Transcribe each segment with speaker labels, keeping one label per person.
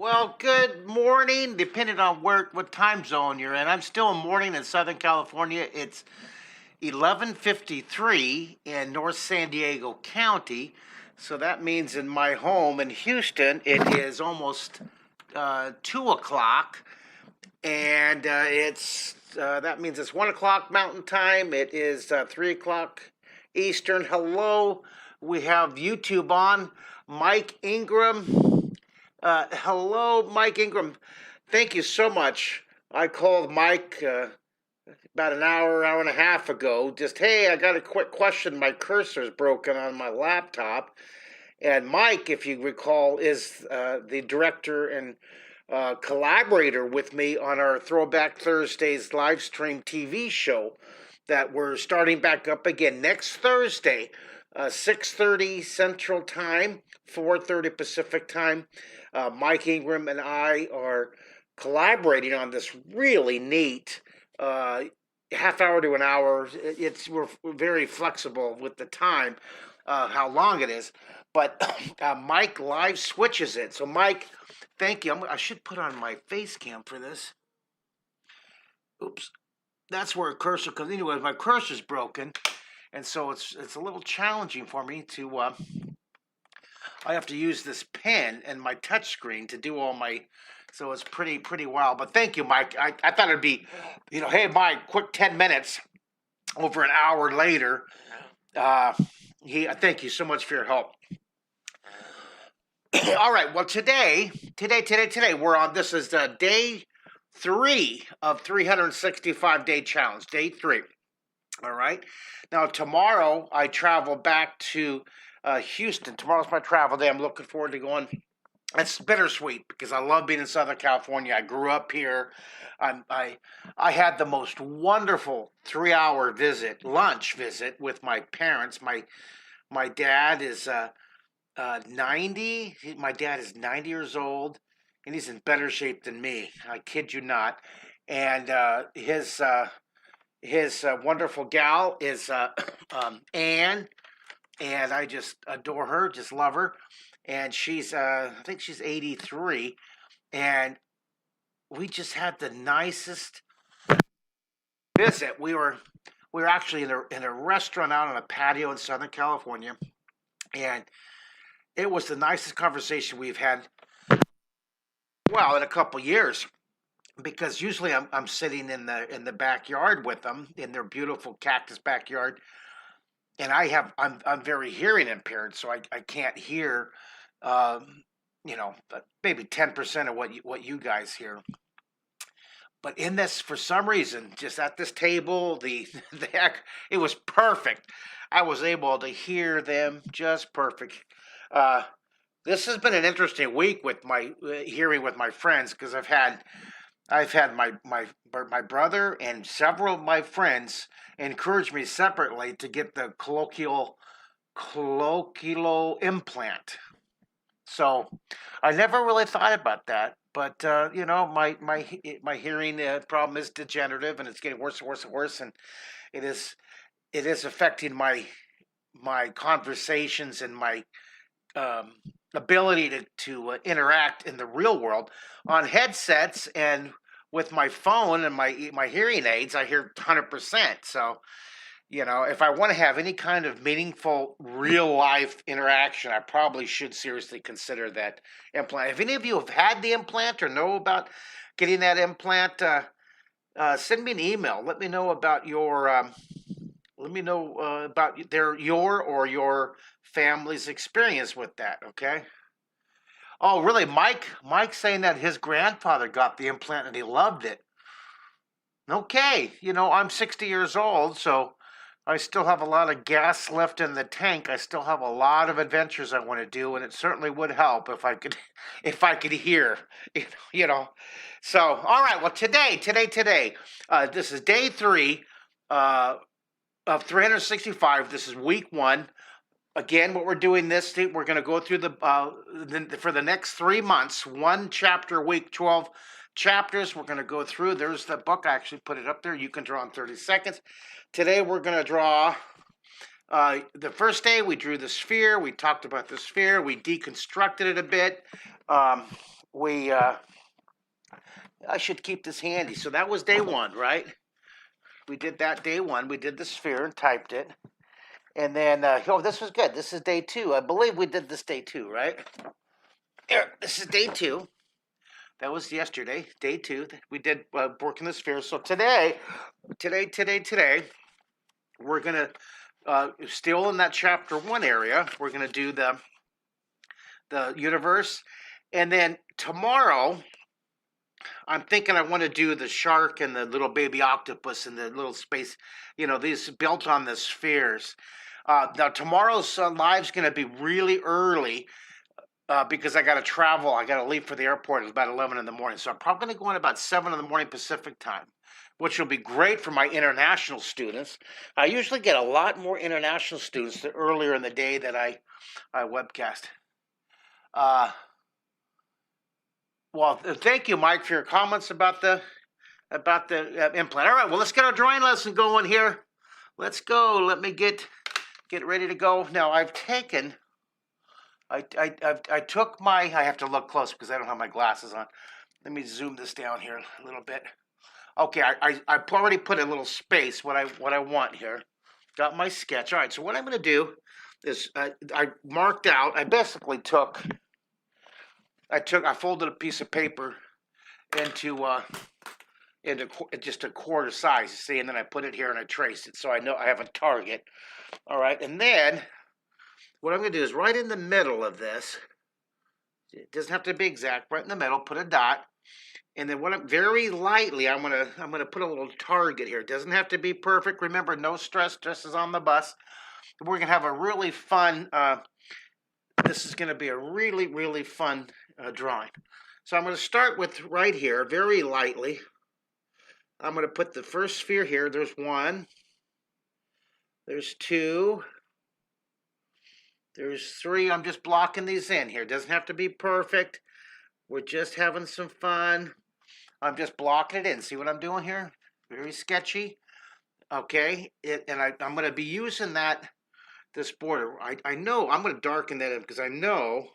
Speaker 1: Well, good morning, depending on what time zone you're in. I'm still in morning in Southern California. It's 11:53 in North San Diego County. So that means in my home in Houston, it is almost 2 o'clock. And that means it's 1 o'clock Mountain Time. It is 3 o'clock Eastern. Hello, we have YouTube on. Mike Ingram. Hello, Mike Ingram. Thank you so much. I called Mike about an hour and a half ago. Just, hey, I got a quick question. My cursor's broken on my laptop. And Mike, if you recall, is the director and collaborator with me on our Throwback Thursdays live stream TV show that we're starting back up again next Thursday, 6:30 Central Time, 4:30 Pacific Time. Mike Ingram and I are collaborating on this really neat half hour to an hour. We're very flexible with the time, how long it is, but Mike live switches it. So Mike, thank you. I should put on my face cam for this. Oops, that's where a cursor comes. Anyway, my cursor's broken, and so it's a little challenging for me to. I have to use this pen and my touch screen to do all my. So it's pretty wild. But thank you, Mike. I thought it'd be, hey, Mike, quick 10 minutes over an hour later. Thank you so much for your help. All right. Well, today, we're on. This is day 3 of 365-day challenge. Day 3. All right. Now tomorrow I travel back to Houston. Tomorrow's my travel day. I'm looking forward to going. It's bittersweet because I love being in Southern California. I grew up here. I had the most wonderful 3-hour lunch visit with my parents. My dad is 90. My dad is 90 years old, and he's in better shape than me. I kid you not. And his wonderful gal is Anne, and I just adore her, just love her. And she's I think she's 83, and we just had the nicest visit. We were actually in a restaurant out on a patio in Southern California, and it was the nicest conversation we've had, well, in a couple years. Because usually I'm sitting in the backyard with them in their beautiful cactus backyard, and I'm very hearing impaired, so I can't hear, maybe 10% of what you guys hear. But in this, for some reason, just at this table, it was perfect. I was able to hear them just perfect. This has been an interesting week with my hearing with my friends because I've had my brother and several of my friends encourage me separately to get the colloquial implant. So I never really thought about that, but my hearing problem is degenerative, and it's getting worse and worse and worse, and it is affecting my conversations and my ability to interact in the real world on headsets and with my phone and my hearing aids. I hear 100%. So if I want to have any kind of meaningful real life interaction, I probably should seriously consider that implant. If any of you have had the implant or know about getting that implant, send me an email. Let me know about your your family's experience with that. Okay. Oh, really? Mike's saying that his grandfather got the implant and he loved it. Okay. I'm 60 years old, so I still have a lot of gas left in the tank. I still have a lot of adventures I want to do, and it certainly would help if I could hear, So, all right. Well, today, this is day 3 of 365. This is week 1. Again, what we're doing we're going to go through for the next 3 months, 1 chapter a week, 12 chapters. We're going to go through. There's the book. I actually put it up there. You can draw in 30 seconds. Today, we're going to draw. The first day, we drew the sphere. We talked about the sphere. We deconstructed it a bit. I should keep this handy. So that was day one, right? We did that day one. We did the sphere and typed it. And then, this was good. This is day two. I believe we did this day two, right? Here, this is day two. That was yesterday, day two. We did working the sphere. So today, we're going to, still in that chapter one area, we're going to do the universe. And then tomorrow, I'm thinking I want to do the shark and the little baby octopus and the little space, these built on the spheres. Now, tomorrow's live's going to be really early because I got to travel. I got to leave for the airport at about 11 in the morning. So I'm probably going to go in about 7 in the morning Pacific time, which will be great for my international students. I usually get a lot more international students the earlier in the day that I webcast. Well, thank you, Mike, for your comments about the implant. All right, well, let's get our drawing lesson going here. Let's go. Let me get ready to go. Now, I took my. I have to look close because I don't have my glasses on. Let me zoom this down here a little bit. Okay, I already put a little space what I want here. Got my sketch. All right, so what I'm going to do is I marked out. I basically I folded a piece of paper into just a quarter size, you see, and then I put it here and I traced it so I know I have a target. All right, and then what I'm going to do is right in the middle of this, it doesn't have to be exact, right in the middle, put a dot, and then very lightly, I'm gonna put a little target here. It doesn't have to be perfect. Remember, no stress. Stress is on the bus. We're gonna have a really fun. This is gonna be a really, really fun drawing. So I'm going to start with right here, very lightly. I'm going to put the first sphere here. There's 1. There's 2. There's 3. I'm just blocking these in here. Doesn't have to be perfect. We're just having some fun. I'm just blocking it in. See what I'm doing here? Very sketchy. Okay. I'm going to be using this border. I know I'm going to darken that in because I know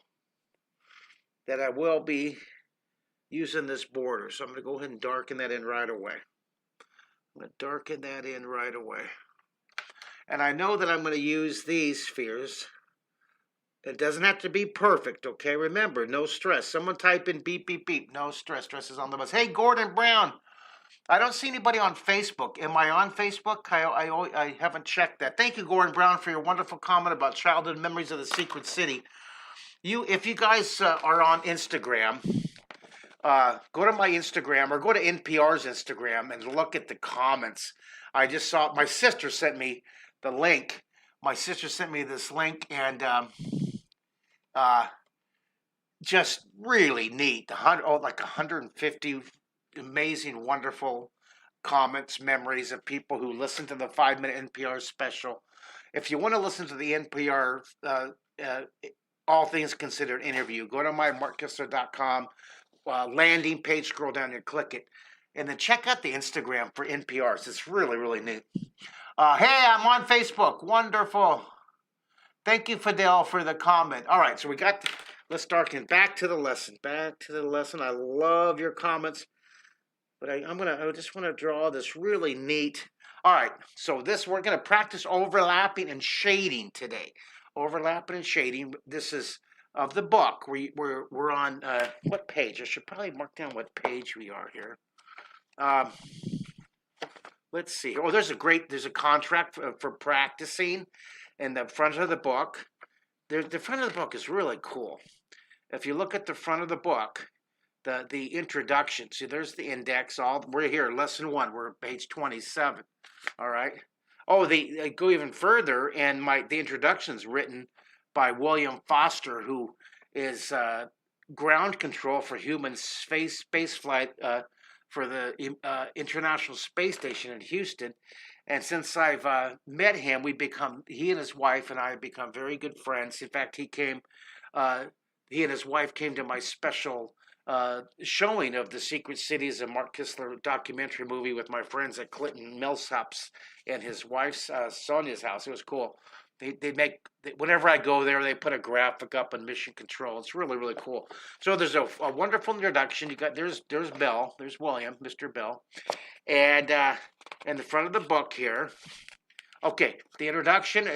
Speaker 1: that I will be using this border. So I'm going to go ahead and darken that in right away. I'm going to darken that in right away. And I know that I'm going to use these spheres. It doesn't have to be perfect, okay? Remember, no stress. Someone type in beep, beep, beep. No stress. Stress is on the bus. Hey, Gordon Brown. I don't see anybody on Facebook. Am I on Facebook? I haven't checked that. Thank you, Gordon Brown, for your wonderful comment about childhood memories of the Secret City. If you guys are on Instagram, go to my Instagram or go to NPR's Instagram and look at the comments. I just saw my sister sent me the link. My sister sent me this link and just really neat. Like 150 amazing, wonderful comments, memories of people who listen to the 5-minute NPR special. If you want to listen to the NPR All Things Considered interview, go to my markkistler.com. Landing page, scroll down and click it. And then check out the Instagram for NPRs. It's really, really neat. Hey, I'm on Facebook. Wonderful. Thank you, Fidel, for the comment. All right, so let's darken. Back to the lesson. I love your comments. But I just want to draw this really neat. All right, so we're going to practice overlapping and shading today. Overlapping and shading. This is of the book. We're on what page? I should probably mark down what page we are here. Let's see. Oh, there's a contract for practicing in the front of the book. The front of the book is really cool. If you look at the front of the book, the introduction. See, there's the index. We're here, lesson 1. We're at page 27. All right. Oh, they go even further, and the introduction's written by William Foster, who is ground control for human space flight for the International Space Station in Houston. And since I've met him, he and his wife and I have become very good friends. In fact, he and his wife came to my special showing of The Secret Cities, a Mark Kistler documentary movie with my friends at Clinton Millsaps and his wife's Sonia's house. It was cool. They make whenever I go there, they put a graphic up on mission control. It's really really cool. So there's a wonderful introduction. You got there's Bell, there's William, Mr. Bell, and in the front of the book here. Okay, the introduction.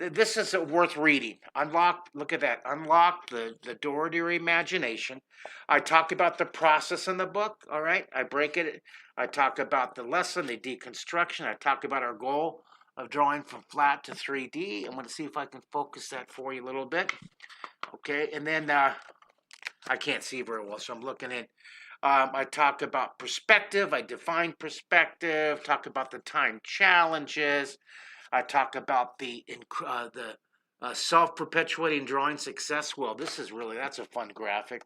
Speaker 1: This is worth reading. Unlock. Look at that. Unlock the door to your imagination. I talk about the process in the book. All right, I break it. I talk about the lesson, the deconstruction. I talk about our goal of drawing from flat to 3D. I'm going to see if I can focus that for you a little bit. Okay, and then I can't see very well, so I'm looking in. I talk about perspective. I define perspective. Talk about the time challenges. I talk about the self-perpetuating drawing success. Well, that's a fun graphic.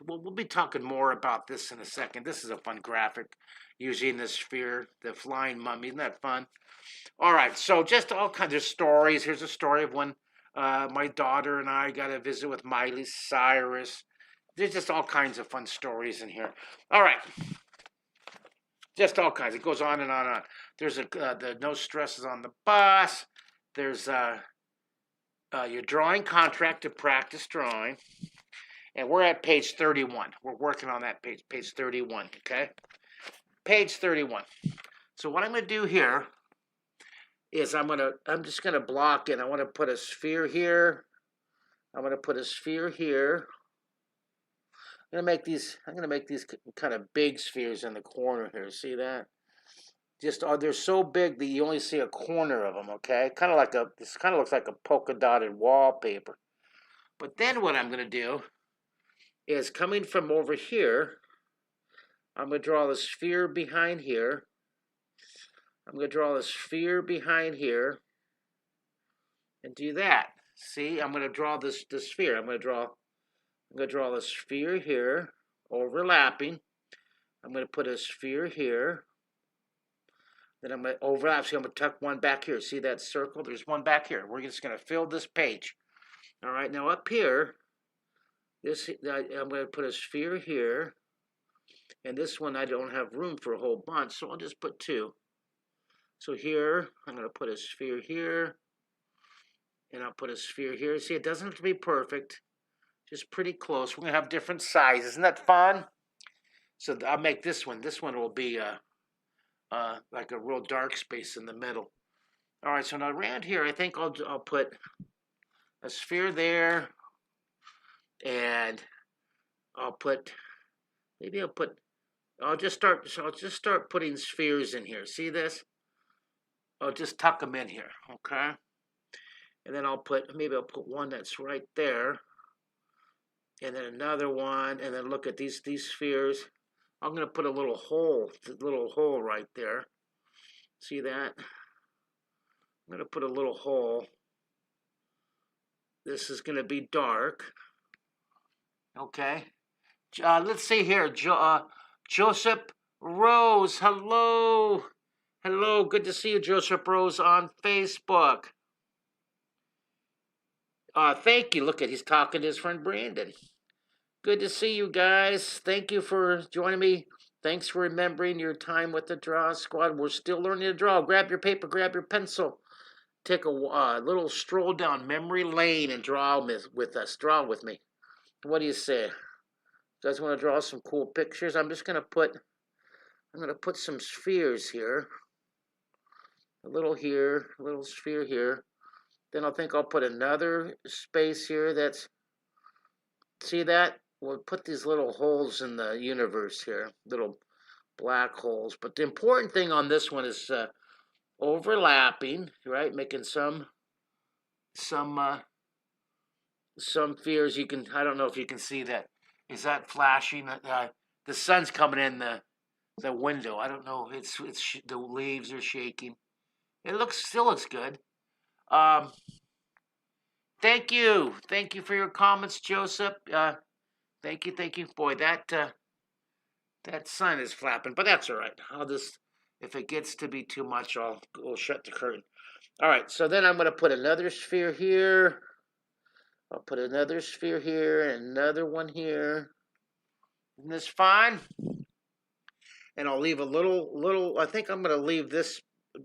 Speaker 1: We'll be talking more about this in a second. This is a fun graphic using the sphere, the flying mummy. Isn't that fun? All right, so just all kinds of stories. Here's a story of when my daughter and I got a visit with Miley Cyrus. There's just all kinds of fun stories in here. All right. Just all kinds. It goes on and on and on. There's the no stresses on the bus. There's your drawing contract to practice drawing. And we're at page 31. We're working on that page 31, okay? Page 31. So what I'm going to do here is I'm just going to block it. I want to put a sphere here. I'm going to put a sphere here. I'm going to make these kind of big spheres in the corner here. See that? They're so big that you only see a corner of them, okay? This kind of looks like a polka dotted wallpaper. But then what I'm going to do is coming from over here, I'm going to draw the sphere behind here. I'm going to draw the sphere behind here and do that. See, I'm going to draw this sphere. I'm going to draw the sphere here, overlapping. I'm going to put a sphere here. Then I'm going to overlap. See, I'm going to tuck one back here. See that circle? There's one back here. We're just going to fill this page. All right, now up here, I'm going to put a sphere here. And this one, I don't have room for a whole bunch, so I'll just put two. So here, I'm going to put a sphere here. And I'll put a sphere here. See, it doesn't have to be perfect. Just pretty close. We're going to have different sizes. Isn't that fun? So I'll make this one. This one will be like a real dark space in the middle. All right, so now around here, I think I'll put a sphere there. And I'll just start putting spheres in here. See this? I'll just tuck them in here, okay? And then I'll put one that's right there. And then another one, and then look at these spheres. I'm going to put a little hole right there. See that? I'm going to put a little hole. This is going to be dark. Okay. Let's see here. Joseph Rose, hello. Hello, good to see you, Joseph Rose, on Facebook. Thank you. Look he's talking to his friend Brandon. Good to see you guys. Thank you for joining me. Thanks for remembering your time with the Draw Squad. We're still learning to draw. Grab your paper, grab your pencil. Take a little stroll down memory lane and draw with us. Draw with me. What do you say? You guys want to draw some cool pictures? I'm going to put some spheres here. A little here, a little sphere here. Then I think I'll put another space here see that? We'll put these little holes in the universe here, little black holes. But the important thing on this one is overlapping, right? Making some spheres. I don't know if you can see that. Is that flashing? The sun's coming in the window. I don't know. It's the leaves are shaking. It still looks good. Thank you for your comments, Joseph. Thank you. Boy, that sun is flapping, but that's all right. If it gets to be too much, we'll shut the curtain. All right, so then I'm going to put another sphere here. I'll put another sphere here and another one here. Isn't this fine? And I'll leave a little. I think I'm going to leave this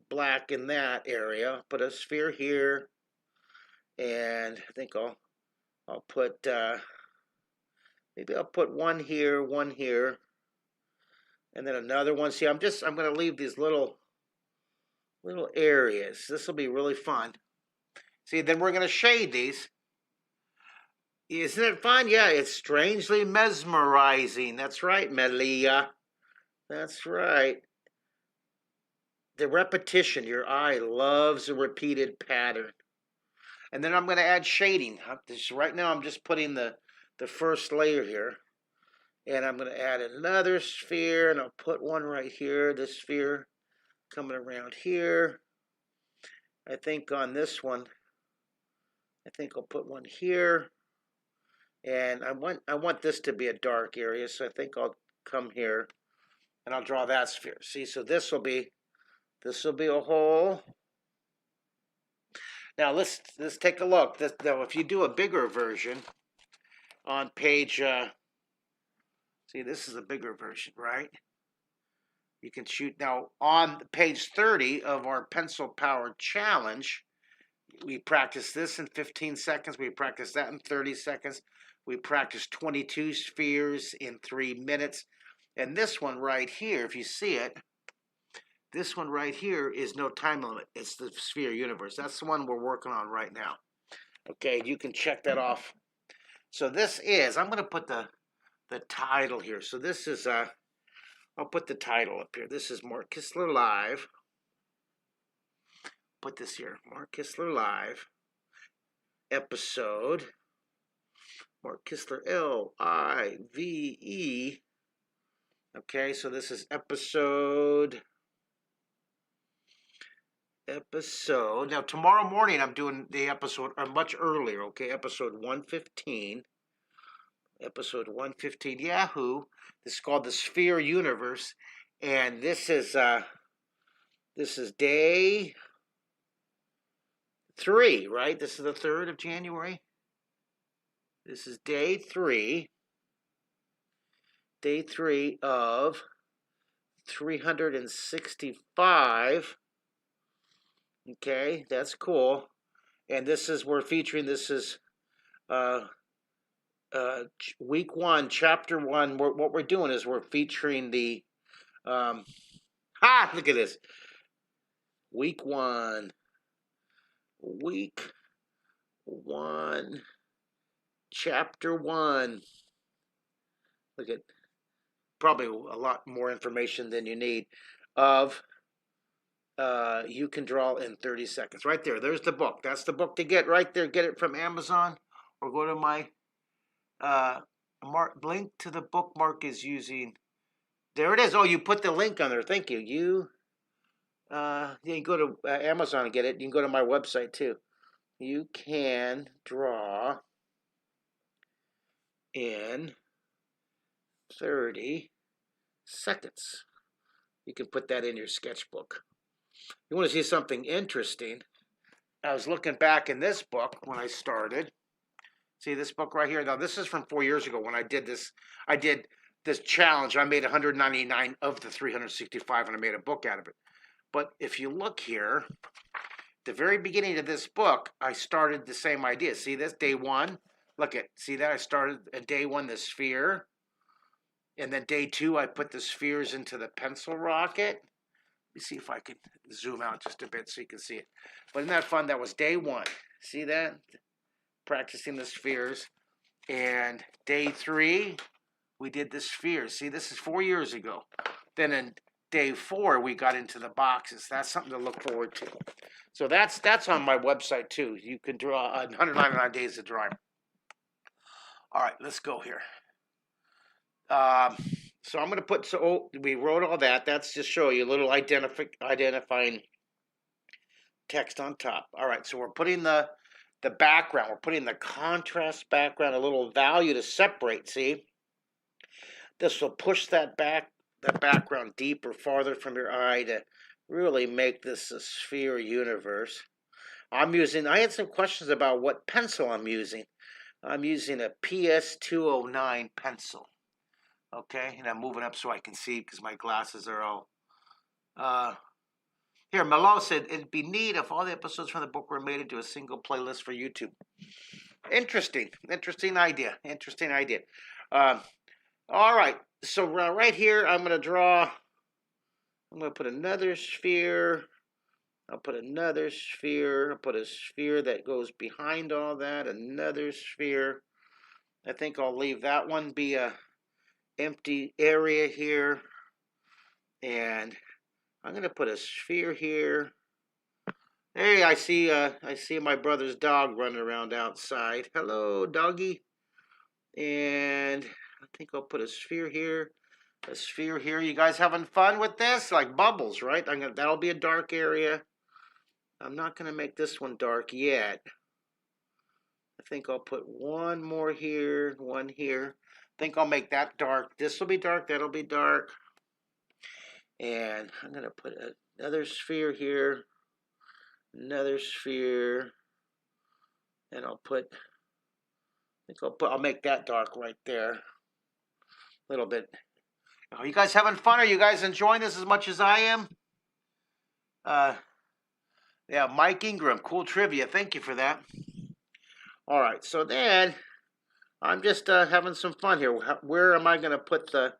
Speaker 1: black in that area. Put a sphere here, and I think I'll put maybe I'll put one here, and then another one. See, I'm going to leave these little areas. This will be really fun. See, then we're going to shade these. Isn't it fun? Yeah, it's strangely mesmerizing. That's right, Melia. That's right. The repetition, your eye loves a repeated pattern. And then I'm going to add shading. Right now I'm just putting the first layer here. And I'm going to add another sphere, and I'll put one right here, this sphere coming around here. I think on this one, I think I'll put one here. And I want this to be a dark area, so I think I'll come here and I'll draw that sphere. See, so this will be a hole. Now let's take a look. Now, if you do a bigger version on page, see, this is a bigger version, right? You can shoot now on page 30 of our pencil power challenge. We practice this in 15 seconds. We practice that in 30 seconds. We practice 22 spheres in 3 minutes. And this one right here, if you see it, this one right here is no time limit. It's the sphere universe. That's the one we're working on right now. Okay, you can check that off. So this is, I'm going to put the title here. So this is, I'll put the title up here. This is Mark Kistler Live. Put this here, Mark Kistler Live. Episode. Mark Kistler, Live. Okay, so this is episode. Now, tomorrow morning, I'm doing the episode much earlier, okay? Episode 115. Episode 115, Yahoo. This is called the Sphere Universe. And this is day 3, right? This is the 3rd of January. This is day 3. Day 3 of 365. Okay, that's cool. And this is, we're featuring, this is week 1, chapter 1. What we're doing is we're featuring the, look at this. Week 1, chapter 1. Look at, probably a lot more information than you need of you can draw in 30 seconds. Right there. There's the book. That's the book to get right there. Get it from Amazon or go to my link to the bookmark is using. There it is. Oh, you put the link on there. Thank you. You can go to Amazon and get it. You can go to my website too. You can draw in 30 seconds. You can put that in your sketchbook. You want to see something interesting? I was looking back in this book when I started. See this book right here? Now, this is from 4 years ago when I did this. I did this challenge. I made 199 of the 365, and I made a book out of it. But if you look here, the very beginning of this book, I started the same idea. See this? Day 1. Look at, see that? I started at day 1, the sphere. And then day 2, I put the spheres into the pencil rocket. Let me see if I can zoom out just a bit so you can see it. But isn't that fun? That was day 1. See that? Practicing the spheres. And day 3, we did the spheres. See, this is 4 years ago. Then in day 4, we got into the boxes. That's something to look forward to. So that's on my website too. You can draw 199 days of drawing. All right, let's go here. So I'm going to put, we wrote all that. That's just show you a little identifying text on top. All right, so we're putting the background. We're putting the contrast background, a little value to separate, see? This will push that background deeper, farther from your eye to really make this a sphere universe. I had some questions about what pencil I'm using. I'm using a PS209 pencil. Okay, and I'm moving up so I can see because my glasses are all. Here, Malo said it'd be neat if all the episodes from the book were made into a single playlist for YouTube. Interesting idea. All right, so right here, I'm going to put another sphere. I'll put another sphere. I'll put a sphere that goes behind all that, another sphere. I think I'll leave that one be a empty area here. And I'm going to put a sphere here. Hey, I see my brother's dog running around outside. Hello, doggy. And I think I'll put a sphere here. A sphere here. You guys having fun with this? Like bubbles, right? That'll be a dark area. I'm not going to make this one dark yet. I think I'll put one more here, one here. I think I'll make that dark. This will be dark, that'll be dark. And I'm going to put another sphere here, another sphere. And I'll make that dark right there. A little bit. Are you guys having fun? Are you guys enjoying this as much as I am? Yeah, Mike Ingram, cool trivia. Thank you for that. All right, so then I'm just having some fun here. Where am I going to put the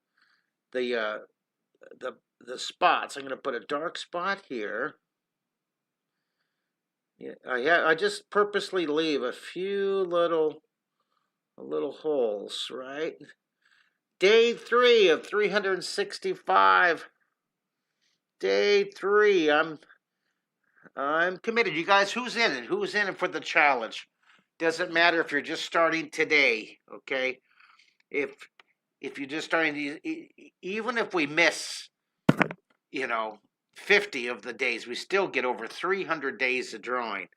Speaker 1: spots? I'm going to put a dark spot here. Yeah, I just purposely leave a few little holes, right? Day 3 of 365. Day 3. I'm committed. You guys, who's in it? Who's in it for the challenge? Doesn't matter if you're just starting today, okay? If you're just starting, even if we miss, 50 of the days, we still get over 300 days of drawing.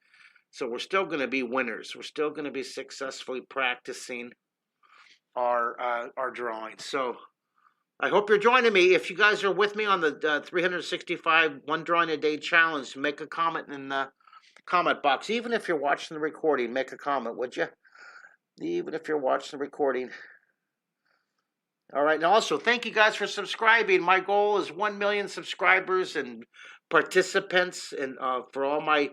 Speaker 1: So we're still going to be winners. We're still going to be successfully practicing our drawing. So I hope you're joining me. If you guys are with me on the 365 one drawing a day challenge, make a comment in the comment box. Even if you're watching the recording, make a comment, would you? Even if you're watching the recording. All right, and also thank you guys for subscribing. My goal is 1 million subscribers and participants, and for all my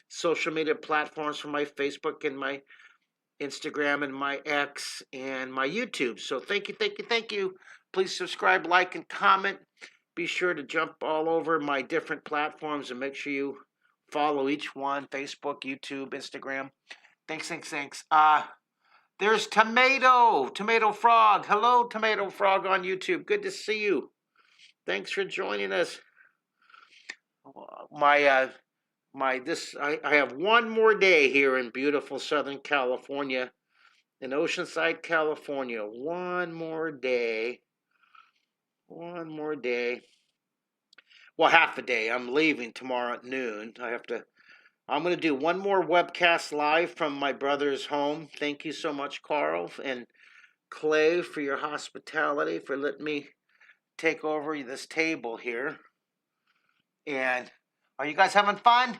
Speaker 1: social media platforms, for my Facebook and my Instagram and my X and my YouTube. So thank you. Please subscribe, like, and comment. Be sure to jump all over my different platforms and make sure you follow each one: Facebook, YouTube, Instagram. Thanks. There's Tomato Frog. Hello, Tomato Frog on YouTube. Good to see you. Thanks for joining us. I have one more day here in beautiful Southern California, in Oceanside, California. One more day. Well, half a day. I'm leaving tomorrow at noon. I'm going to do one more webcast live from my brother's home. Thank you so much, Carl and Clay, for your hospitality, for letting me take over this table here. And are you guys having fun?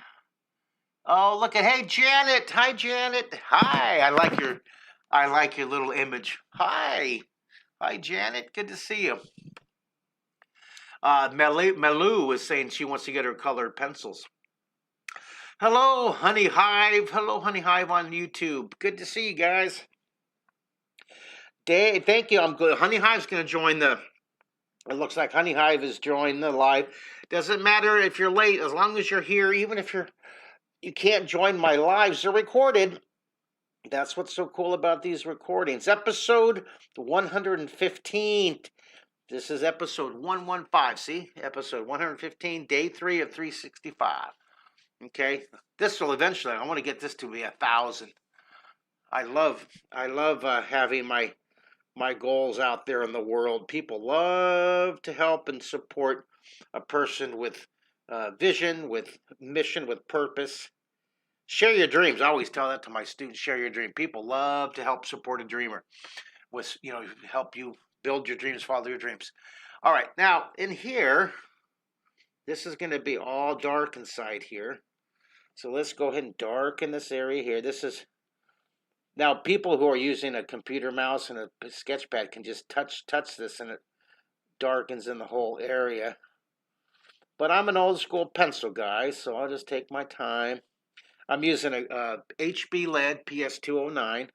Speaker 1: Oh, look at, hey, Janet. Hi, Janet. Hi. I like your little image. Hi, Janet. Good to see you. Melu is saying she wants to get her colored pencils. Hello, Honey Hive. Hello, Honey Hive on YouTube. Good to see you guys. Thank you. I'm good. Honey Hive's going to join it looks like Honey Hive is joining the live. Doesn't matter if you're late, as long as you're here, even if you can't join my lives, they're recorded. That's what's so cool about these recordings. Episode 115. This is episode 115. See? Episode 115, day 3 of 365. Okay? This will eventually, I want to get this to be 1,000. I love having my goals out there in the world. People love to help and support a person with vision, with mission, with purpose. Share your dreams. I always tell that to my students. Share your dream. People love to help support a dreamer. Help you build your dreams, follow your dreams. All right, now in here, this is going to be all dark inside here. So let's go ahead and darken this area here. Now people who are using a computer mouse and a sketch pad can just touch this and it darkens in the whole area. But I'm an old school pencil guy, so I'll just take my time. I'm using a HB lead PS209,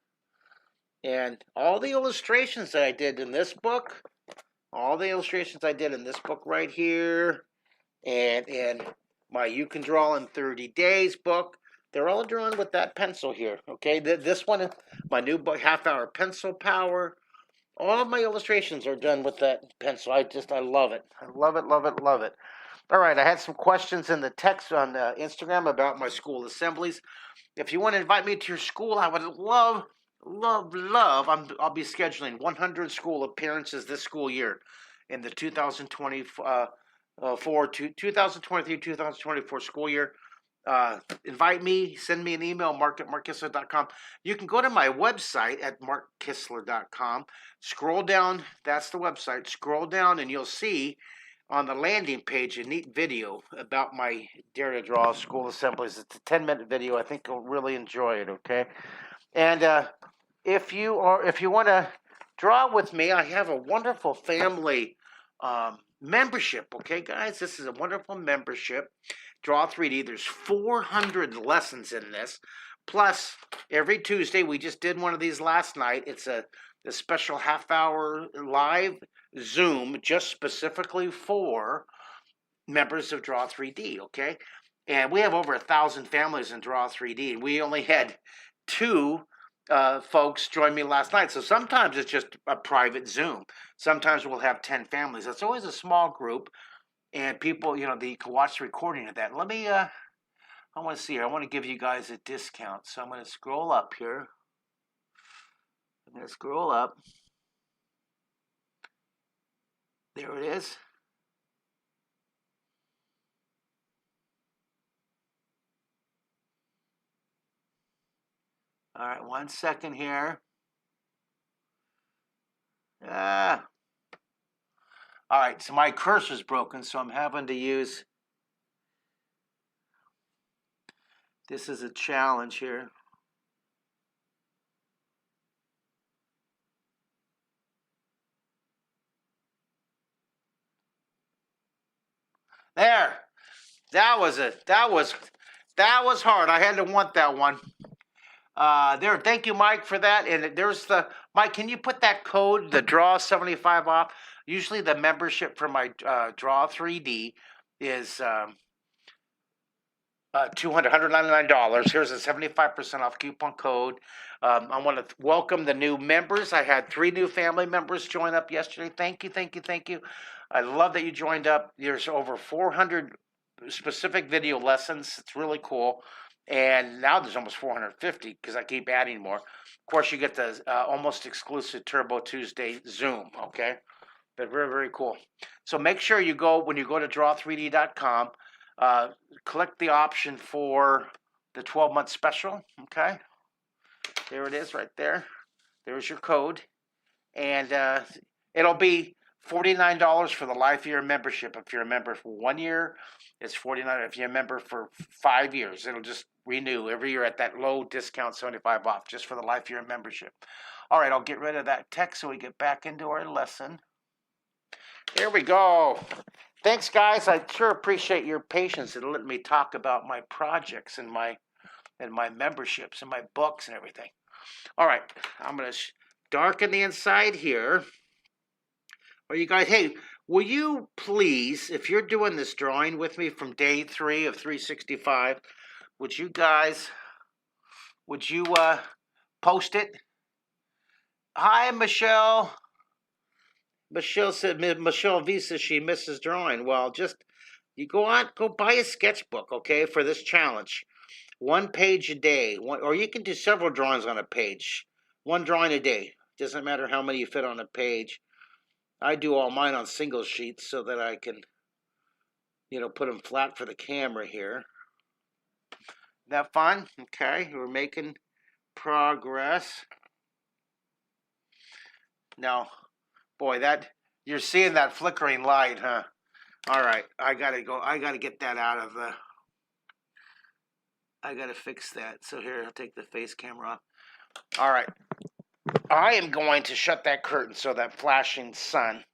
Speaker 1: and all the illustrations that I did in this book, all the illustrations I did in this book right here, and in my You Can Draw in 30 Days book, they're all drawn with that pencil here. Okay, this one, my new book, Half Hour Pencil Power. All of my illustrations are done with that pencil. I love it. I love it, love it, love it. All right, I had some questions in the text on Instagram about my school assemblies. If you want to invite me to your school, I would love, love, love. I'll be scheduling 100 school appearances this school year in the 2024 school year. Invite me, send me an email, mark@markkistler.com. You can go to my website at markkistler.com. Scroll down, that's the website. Scroll down and you'll see on the landing page a neat video about my Dare to Draw school assemblies. It's a 10-minute video. I think you'll really enjoy it, okay? And if you want to draw with me, I have a wonderful family membership, okay, guys? This is a wonderful membership. Draw 3D. There's 400 lessons in this. Plus, every Tuesday, we just did one of these last night. It's a special half-hour live Zoom just specifically for members of Draw 3D, okay? And we have over 1,000 families in Draw 3D, and we only had 2 folks join me last night. So sometimes it's just a private Zoom. Sometimes we'll have 10 families. It's always a small group, and people, you can watch the recording of that. Let me, I want to see here. I want to give you guys a discount. So I'm going to scroll up here. I'm going to scroll up. There it is. All right, 1 second here. All right, so my cursor's broken, so I'm having to use. This is a challenge here. There. That was it. That was hard. I had to want that one. There. Thank you, Mike, for that. And there's the Mike. Can you put that code, the draw 75 off? Usually, the membership for my draw 3D is $199. Here's a 75% off coupon code. I want to welcome the new members. I had 3 new family members join up yesterday. Thank you, thank you, thank you. I love that you joined up. There's over 400 specific video lessons. It's really cool. And now there's almost 450 because I keep adding more. Of course, you get the almost exclusive Turbo Tuesday Zoom, okay? But very, very cool. So make sure you go, when you go to draw3d.com, click the option for the 12-month special, okay? There it is right there. There's your code. And it'll be $49 for the life year membership. If you're a member for 1 year, it's $49. If you're a member for 5 years, it'll just renew every year at that low discount, 75 off, just for the life year membership. All right, I'll get rid of that text so we get back into our lesson. There we go. Thanks, guys. I sure appreciate your patience in letting me talk about my projects and my memberships and my books and everything. All right, I'm going to darken the inside here. Are you guys, hey, will you please, if you're doing this drawing with me from day 3 of 365, would you post it? Hi, Michelle. Michelle said, Michelle V says she misses drawing. Well, just, you go buy a sketchbook, okay, for this challenge. 1 page a day, or you can do several drawings on a page. 1 drawing a day. Doesn't matter how many you fit on a page. I do all mine on single sheets so that I can, put them flat for the camera here. Isn't that fun? Okay, we're making progress. Now, boy, you're seeing that flickering light, huh? All right, I gotta get that out of the. I gotta fix that. So here, I'll take the face camera off. All right, I am going to shut that curtain so that flashing sun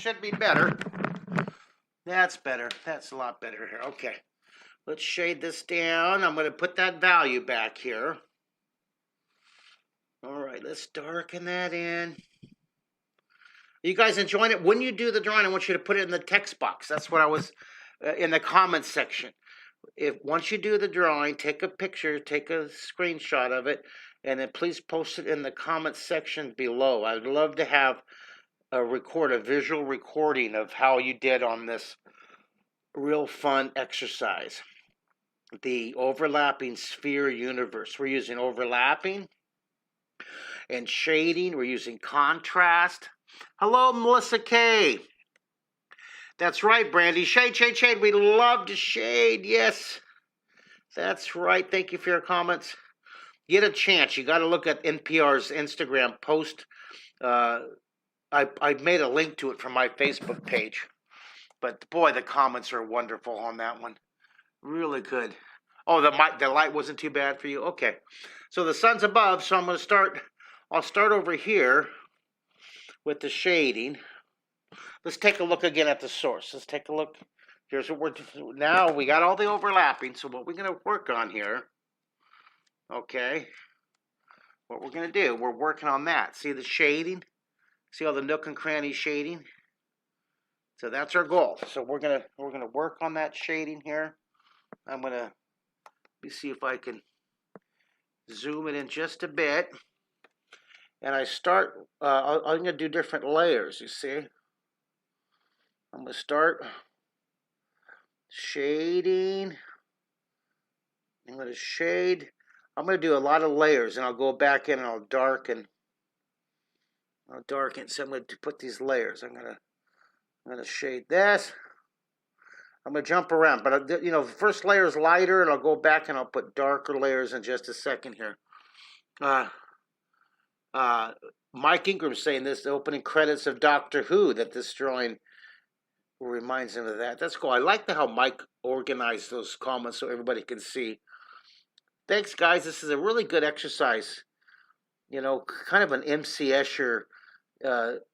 Speaker 1: should be better. That's better. That's a lot better here. Okay. Let's shade this down. I'm going to put that value back here. All right, let's darken that in. You guys enjoying it? When you do the drawing, I want you to put it in the text box. That's what I was in the comments section. Once you do the drawing, take a picture, take a screenshot of it, and then please post it in the comments section below. I'd love to have a visual recording of how you did on this real fun exercise. The overlapping sphere universe. We're using overlapping and shading. We're using contrast. Hello, Melissa K. That's right, Brandy. Shade, shade, shade. We love to shade. Yes, that's right. Thank you for your comments. Get a chance. You got to look at NPR's Instagram post. I made a link to it from my Facebook page. But boy, the comments are wonderful on that one. Really good. Oh, the light wasn't too bad for you? Okay. So the sun's above, so I'll start over here with the shading. Let's take a look again at the source. Let's take a look. Here's what now we got all the overlapping. So what we're going to work on here, okay, what we're going to do, we're working on that. See the shading? See all the nook and cranny shading? So that's our goal. So we're gonna work on that shading here. Let me see if I can zoom it in just a bit. And I start, I'm going to do different layers, you see. I'm going to start shading. I'm going to shade. I'm going to do a lot of layers, and I'll go back in and I'll darken. So I'm going to put these layers. I'm going to shade this. I'm going to jump around, but the first layer is lighter, and I'll go back and I'll put darker layers in just a second here. Mike Ingram saying this, the opening credits of Doctor Who, that this drawing reminds him of that. That's cool. I like how Mike organized those comments so everybody can see. Thanks, guys. This is a really good exercise. Kind of an MC Escher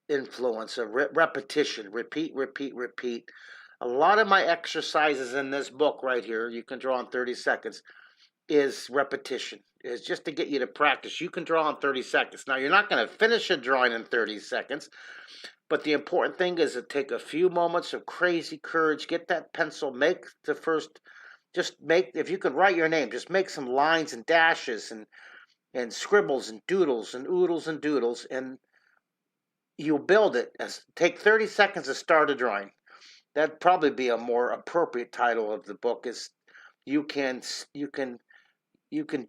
Speaker 1: influence, a repetition, repeat, repeat, repeat. A lot of my exercises in this book right here, you can draw in 30 seconds, is repetition. Is just to get you to practice. You can draw in 30 seconds. Now, you're not going to finish a drawing in 30 seconds, but the important thing is to take a few moments of crazy courage, get that pencil, if you could write your name, just make some lines and dashes and scribbles and doodles and oodles and doodles, and you'll build it. Take 30 seconds to start a drawing. That'd probably be a more appropriate title of the book. Is you can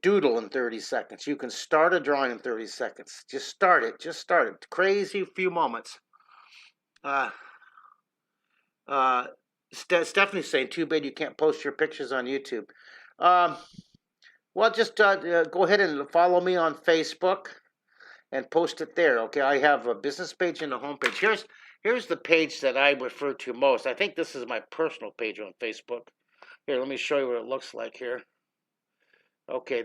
Speaker 1: doodle in 30 seconds. You can start a drawing in 30 seconds. Just start it. Crazy few moments. Stephanie's saying, too bad you can't post your pictures on YouTube. Well, just go ahead and follow me on Facebook and post it there. Okay, I have a business page and a home page. Here's the page that I refer to most. I think this is my personal page on Facebook. Here, let me show you what it looks like here. Okay,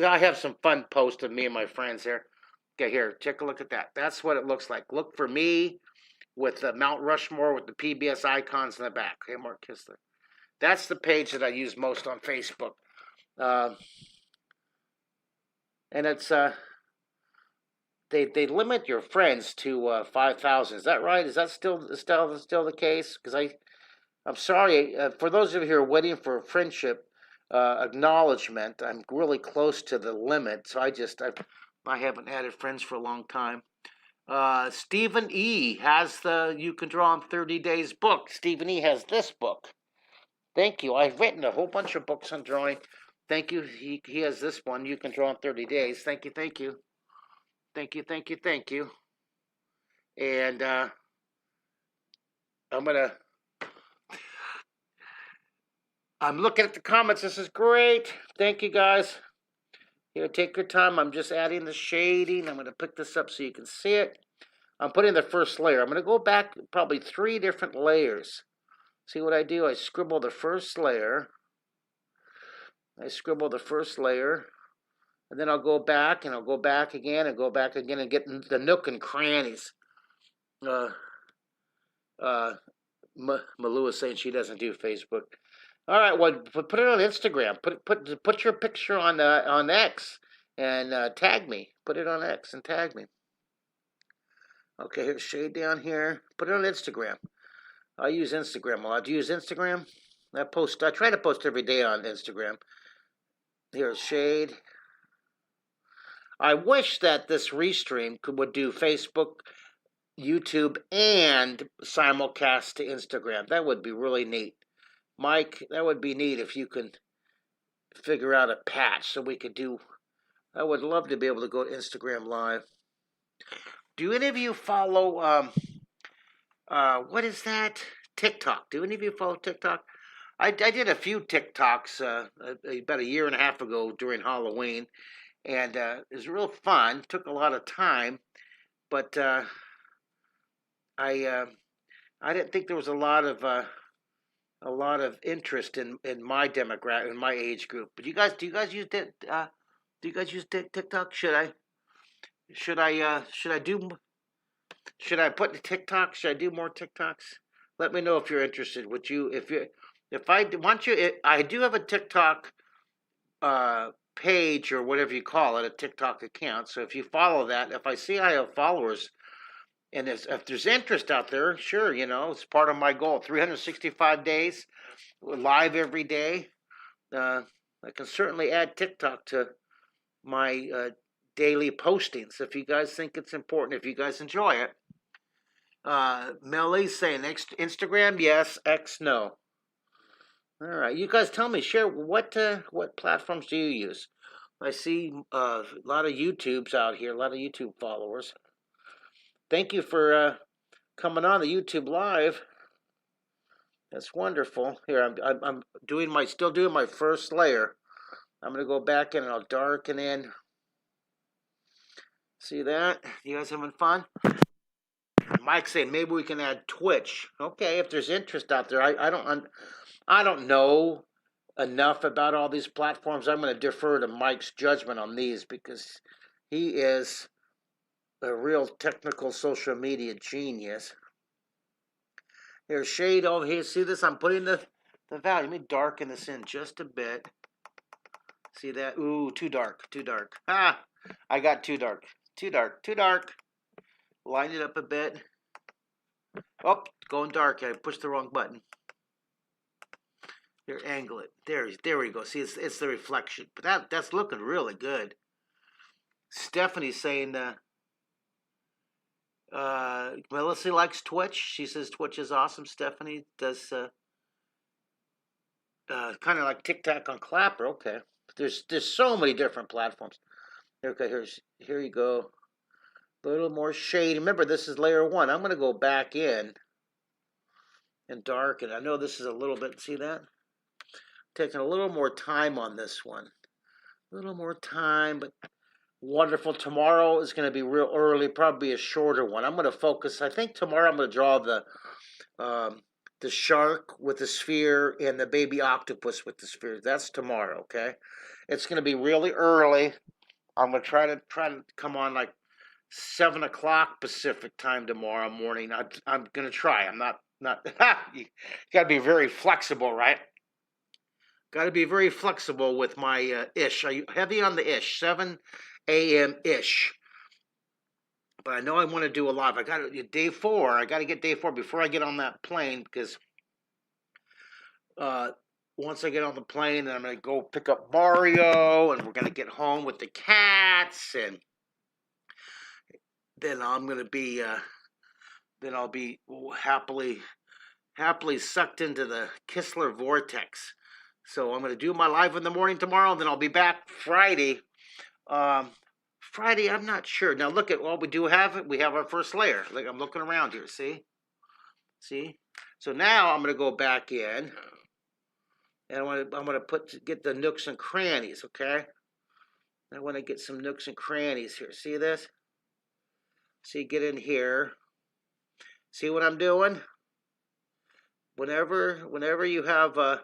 Speaker 1: I have some fun posts of me and my friends here. Okay, here, take a look at that. That's what it looks like. Look for me with the Mount Rushmore with the PBS icons in the back. Okay, Mark Kistler. That's the page that I use most on Facebook. And it's they limit your friends to 5,000. Is that right? Is that still the case? Because I'm sorry for those of you who are waiting for a friendship acknowledgement. I'm really close to the limit, so I haven't added friends for a long time. Stephen E. has the You Can Draw in 30 Days book. Stephen E. has this book. Thank you. I've written a whole bunch of books on drawing. Thank you. He has this one, You Can Draw in 30 Days. Thank you, thank you. Thank you, thank you, thank you. And I'm looking at the comments. This is great. Thank you, guys. Here, take your time. I'm just adding the shading. I'm going to pick this up so you can see it. I'm putting the first layer. I'm going to go back probably 3 different layers. See what I do? I scribble the first layer. And then I'll go back, and I'll go back again, and go back again, and get the nook and crannies. Uh, Malou is saying she doesn't do Facebook. All right, well, put it on Instagram. Put your picture on X and tag me. Put it on X and tag me. Okay, here's shade down here. Put it on Instagram. I use Instagram a lot. Do you use Instagram? I try to post every day on Instagram. Here's shade. I wish that this restream would do Facebook, YouTube, and simulcast to Instagram. That would be really neat. Mike, that would be neat if you can figure out a patch so we could do. I would love to be able to go to Instagram Live. Do any of you follow, what is that? TikTok. Do any of you follow TikTok? I did a few TikToks about a year and a half ago during Halloween, and it was real fun. Took a lot of time, but I didn't think there was a lot of interest in my demographic, in my age group. But do you guys use TikTok? Should I put the TikTok? Should I do more TikToks? Let me know if you're interested. If I want you, I do have a TikTok page or whatever you call it, a TikTok account. So if you follow that, if I see I have followers, and if there's interest out there, sure, it's part of my goal. 365 days, live every day. I can certainly add TikTok to my daily postings if you guys think it's important, if you guys enjoy it. Millie's saying Instagram, yes, X, no. All right, you guys tell me, share what platforms do you use? I see a lot of YouTubes out here, a lot of YouTube followers. Thank you for coming on the YouTube Live. That's wonderful. Here, I'm still doing my first layer. I'm gonna go back in and I'll darken in. See that? You guys having fun? Mike saying maybe we can add Twitch. Okay, if there's interest out there, I don't know enough about all these platforms. I'm going to defer to Mike's judgment on these because he is a real technical social media genius. Here's shade over here. See this? I'm putting the value. Let me darken this in just a bit. See that? Ooh, too dark. Too dark. Ah, I got too dark. Too dark. Too dark. Line it up a bit. Oh, going dark. I pushed the wrong button. Here, angle it. There we go. See, it's the reflection. But that's looking really good. Stephanie's saying Melissa likes Twitch. She says Twitch is awesome. Stephanie does kind of like TikTok on Clapper. Okay. There's so many different platforms. Okay, here you go. A little more shade. Remember, this is layer 1. I'm going to go back in and darken. I know this is a little bit, see that? Taking a little more time on this one. A little more time, but wonderful. Tomorrow is going to be real early, probably a shorter one. I'm going to focus. I think tomorrow I'm going to draw the shark with the sphere and the baby octopus with the sphere. That's tomorrow, okay? It's going to be really early. I'm going to try to come on like 7 o'clock Pacific time tomorrow morning. I'm going to try. I'm not. You got to be very flexible, right? Got to be very flexible with my ish. Are you heavy on the ish? 7 a.m. ish. But I know I want to do a live. I got day 4. I got to get day 4 before I get on that plane because once I get on the plane, then I'm going to go pick up Mario, and we're going to get home with the cats, and then I'm going to be then I'll be happily sucked into the Kistler vortex. So I'm going to do my live in the morning tomorrow, and then I'll be back Friday. Friday, I'm not sure. Now look at what we do have. We have our first layer. Like I'm looking around here. See? So now I'm going to go back in, and I'm going to get the nooks and crannies. Okay. I want to get some nooks and crannies here. See this? See, get in here. See what I'm doing? Whenever you have a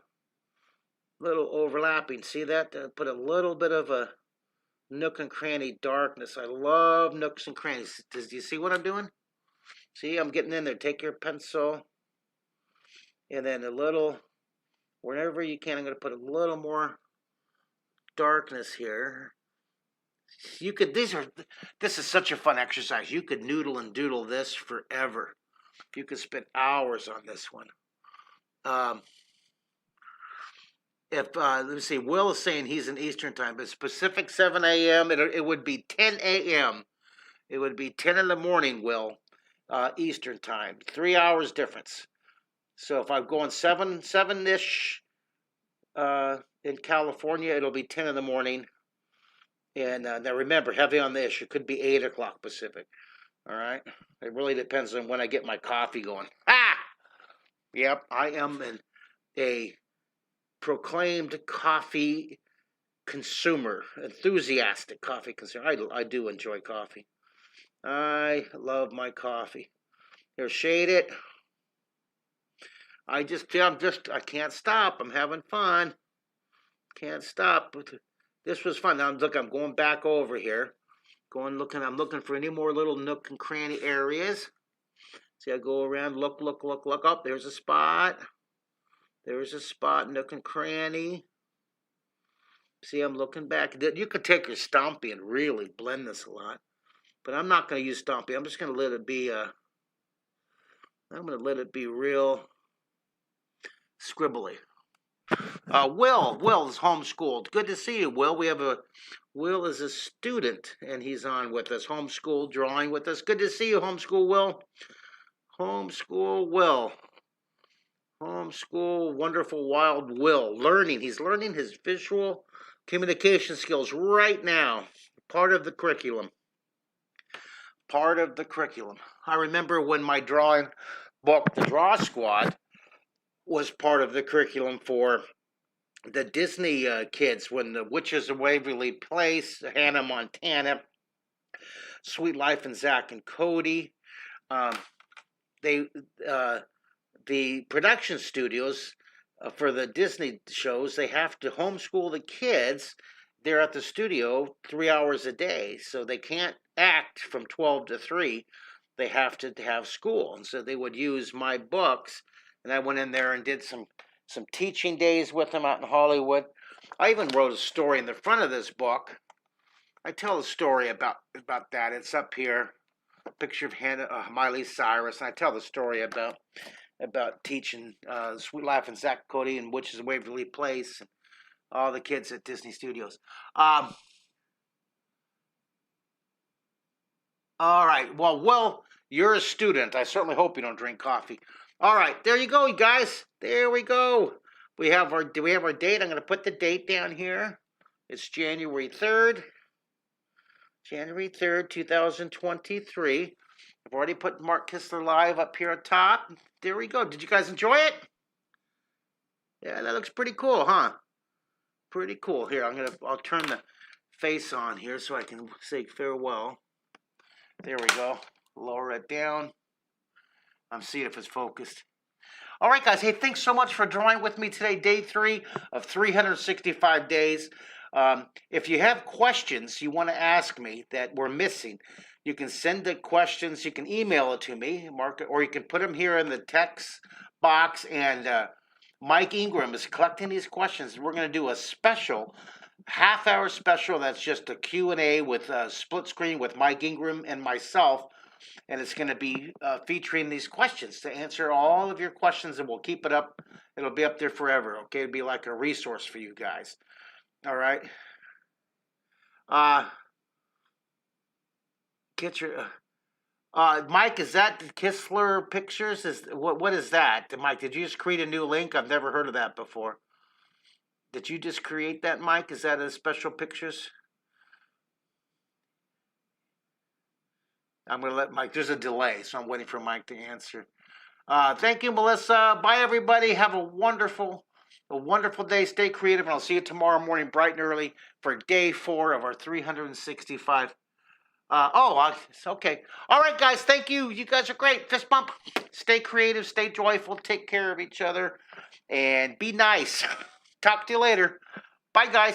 Speaker 1: little overlapping, see that? Put a little bit of a nook and cranny darkness. I love nooks and crannies. Do you see what I'm doing? See, I'm getting in there. Take your pencil, and then a little, wherever you can, I'm going to put a little more darkness here. You could, this is such a fun exercise. You could noodle and doodle this forever. You could spend hours on this one. If let me see, Will is saying he's in Eastern time, but it's Pacific 7 a.m. It would be 10 a.m. It would be 10 in the morning, Will, Eastern time. 3 hours difference. So if I'm going 7-ish in California, it'll be 10 in the morning. And now remember, heavy on the ish. It could be 8 o'clock Pacific. All right? It really depends on when I get my coffee going. Ah! Yep, I am a proclaimed coffee consumer, enthusiastic coffee consumer. I do enjoy coffee. I love my coffee. Here, shade it. I can't stop. I'm having fun. Can't stop. This was fun. Now, look, I'm going back over here. I'm looking for any more little nook and cranny areas. See, I go around, look up. There's a spot. There's a spot, nook and cranny. See, I'm looking back. You could take your Stompy and really blend this a lot. But I'm not going to use Stompy. I'm just going to let it be, I'm going to let it be real scribbly. Will is homeschooled. Good to see you, Will. Will is a student, and he's on with us, homeschool, drawing with us. Good to see you, homeschool Will. Homeschool Will. Homeschool, wonderful, wild Will. He's learning his visual communication skills right now. Part of the curriculum. I remember when my drawing book, The Draw Squad, was part of the curriculum for the Disney kids, when the Witches of Waverly Place, Hannah Montana, Sweet Life and Zach and Cody, the production studios for the Disney shows, they have to homeschool the kids. They're at the studio 3 hours a day, so they can't act from 12 to 3. They have to have school, and so they would use my books, and I went in there and did some teaching days with them out in Hollywood. I even wrote a story in the front of this book. I tell a story about that. It's up here, a picture of Miley Cyrus, and I tell the story about teaching Sweet Life and Zach Cody and Witches of Waverly Place and all the kids at Disney Studios. All right. Well, Will, you're a student. I certainly hope you don't drink coffee. All right. There you go, you guys. There we go. Do we have our date? I'm going to put the date down here. It's January 3rd. January 3rd, 2023. I've already put Mark Kistler Live up here at top. There we go. Did you guys enjoy it? Yeah, that looks pretty cool, huh? Pretty cool. Here, I'll turn the face on here so I can say farewell. There we go. Lower it down. I'm seeing if it's focused. All right, guys. Hey, thanks so much for drawing with me today. Day 3 of 365 days. If you have questions you want to ask me that we're missing, you can send the questions. You can email it to me, Mark, or you can put them here in the text box. And Mike Ingram is collecting these questions. We're going to do a special, half-hour special that's just a Q&A with a split screen with Mike Ingram and myself. And it's going to be featuring these questions to answer all of your questions, and we'll keep it up. It'll be up there forever, okay? It'll be like a resource for you guys. All right. Get your Mike, is that Kistler Pictures? What is that? Mike, did you just create a new link? I've never heard of that before. Did you just create that, Mike? Is that a special pictures? I'm going to let Mike, there's a delay, so I'm waiting for Mike to answer. Thank you, Melissa. Bye, everybody. Have a wonderful day. Stay creative, and I'll see you tomorrow morning bright and early for day 4 of our 365. Okay. All right, guys. Thank you. You guys are great. Fist bump. Stay creative. Stay joyful. Take care of each other. And be nice. Talk to you later. Bye, guys.